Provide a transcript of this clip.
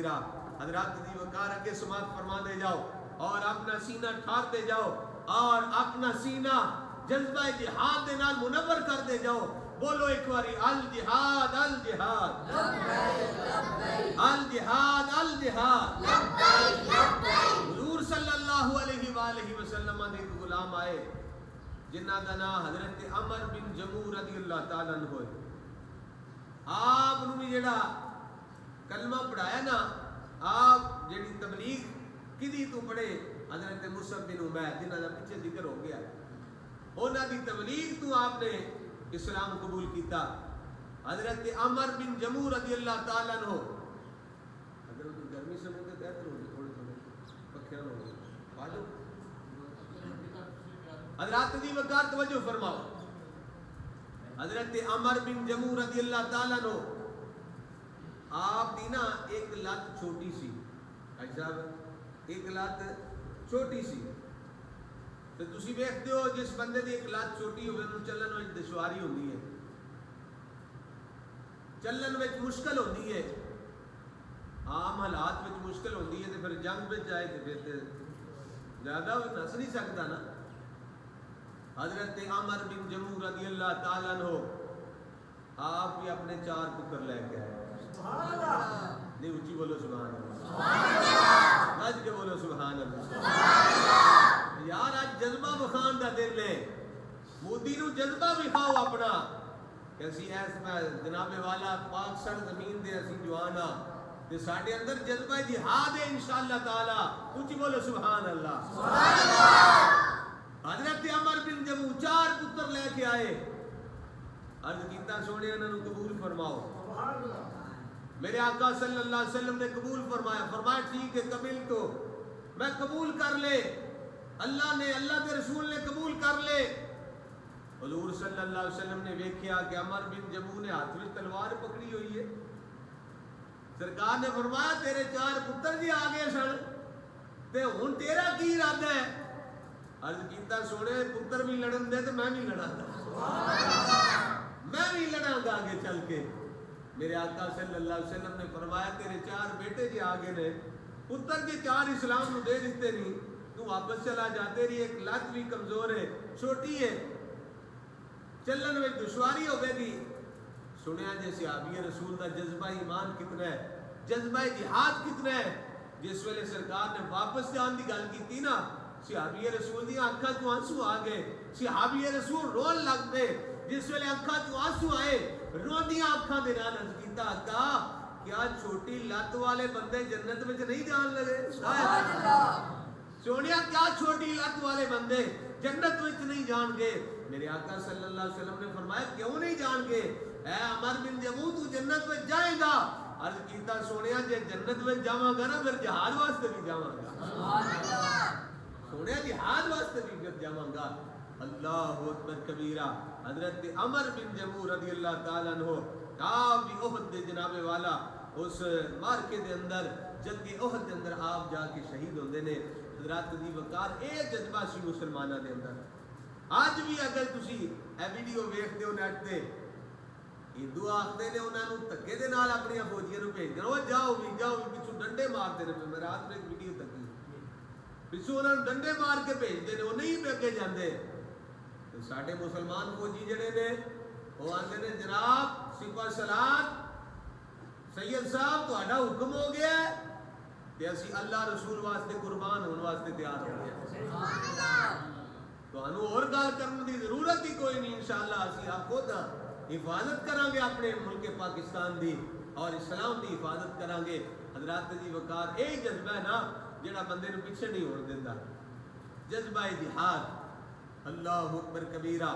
کبیرہ. حضرات دی وقار کے سماعت فرما دے جاؤ اور اپنا سینہ ٹھارتے جاؤ اور اپنا سینہ جذبہ جہاد دے نال منور کر دے جاؤ. بولو ایک باری الجہاد الجہاد الجہاد الجہاد. حضور صلی اللہ علیہ وآلہ وسلم دے غلام آئے جنہ دا نام حضرت عمر بن جموح رضی اللہ تعالیٰ عنہ ہوئے. آپ نے جڑا کلمہ پڑھایا نا, آپ جڑی تبلیغ کدی تو پڑھے حضرت مصعب بن عمیر جنہ دا پیچھے ذکر ہو گیا, انہاں دی تبلیغ تو آپ نے اسلام قبول کیتا. حضرت عمر بن جموح رضی اللہ تعالیٰ عنہ, حضرت گرمی سے مجھے بہتر ہو گئی تھوڑے تھوڑے پکھیاں ہو گئی باجو. حضرات دی وقار توجہ فرماؤ. حضرت عمر بن جموح رضی اللہ تعالیٰ عنہ, آپ دی نا ایک لات چھوٹی سی, بھائی صاحب ایک لات چھوٹی سی, تو تسی دیکھتے ہو جس بندے دی ایک لات چھوٹی ہوئے انہوں چلن وچ دشواری ہوندی ہے, چلن وچ مشکل ہوندی ہے, عام حالات وچ مشکل ہوندی ہے, تو پھر جنگ وچ جائے تو پھر زیادہ نس نہیں سکتا نا. حضرت عمر بن جموح رضی اللہ تعالیٰ عنہ آپ بھی اپنے 4 پتر لے کے آئے. نہیں اونچی بولو سبحان اللہ, گج کے بولو سبحان اللہ. یار آج جذبہ بخان دا دل ہے, مودی نو جذبہ بھی کھاؤ اپنا کہ اسی ایس میں جناب والا پاک سر زمین دے اسی جوانا تے ساڈے اندر جذبہ جہاد ہے انشاءاللہ تعالی. اونچی بولو سبحان اللہ سبحان اللہ. حضرت عمر بن جموح 4 پتر لے کے آئے, عرض کیتا سونے انہوں قبول فرماؤ. میرے آقا صلی اللہ علیہ وسلم نے قبول فرمایا, فرمایا ٹھیک ہے قبول تو میں قبول کر لے, اللہ نے اللہ کے رسول نے قبول کر لے. حضور صلی اللہ علیہ وسلم نے دیکھا کہ عمر بن جموح نے ہاتھ میں تلوار پکڑی ہوئی ہے. سرکار نے فرمایا تیرے 4 پتر جی آگے سن تے ہن تیرا کی ارادہ ہے؟ عرض کیتا سونے پتر بھی لڑن دے تو میں بھی لڑاں گا, میں بھی لڑاں گا آگے چل کے. میرے آقا صلی اللہ علیہ وسلم نے فرمایا تیرے 4 بیٹے جی آگے نے, پتر کے 4 اسلام نو دے دیتے نہیں, تو واپس چلا جاتے رہی, ایک لات بھی کمزور ہے چھوٹی ہے, چلن میں دشواری ہوے گی. سنیا جی صحابی رسول دا جذبہ ایمان کتنا ہے, جذبہ جہاد کتنا ہے. جس ویلے سرکار نے واپس جان دی گل کیتی نا, صحابی رسول دی آنکھاں تو آنسو آ گئے, صحابی رسول رون لگ پے. جس ویلے آنکھاں تو آنسو آئے, روندیاں آنکھاں دے نال عرض کیتا آقا کیا چھوٹی لت والے بندے جنت میں نہیں جان لگے؟ سونیا کیا چھوٹی لت والے بندے جنت میں نہیں جان گے؟ میرے آقا صلی اللہ علیہ وسلم نے فرمایا کیوں نہیں جان گے؟ اے عمر بن جموح تو جنت میں جائے گا. عرض کیتا سونیا جے جنت میں جاواں گا نا پھر جہاد واسطے بھی جاواں گا, سونیا جہاد واسطے بھی پھر جاواں گا. اللہ اکبر کبیرہ. حضرت عمر بن جموح رضی اللہ تعالیٰ عنہ آپ بھی احد دے جناب والا اس مارکے دے اندر جنگ احد دے اندر آپ جا کے شہید ہوندے نے. حضرات دی وقار اے جذبہ سی مسلماناں دے اندر. آج بھی اگر تسی اے ویڈیو ویکھدے ہو نیٹ تے, ہندو آخدے نے انہاں نوں دھکے دے نال اپنی فوجیاں نوں بھیج دے, جاؤ بھی پچھوں ڈنڈے مارتے نے. میں رات میں ایک ویڈیو تکی پچھوں انہاں نوں ڈنڈے مار کے بھیجدے نے, وہ نہیں پہ اگے جاندے. ساڈے مسلمان فوجی جڑے نے وہ آندے نے جناب سپاہ سالار سید صاحب تہاڈا حکم ہو گیا ہے تے اسی اللہ رسول واسطے قربان ہون واسطے تیار ہو گئے. سبحان اللہ. تانوں اور گل کرن دی ضرورت ہی کوئی نہیں. انشاءاللہ اسی آپ خود حفاظت کران گے اپنے ملک پاکستان دی اور اسلام دی حفاظت کران گے. حضرات دی وقار اے جذبہ ہے نا جڑا بندے نوں پیچھے نہیں ہون دیندا, جذبہ جہاد. اللہ اکبر کبیرہ.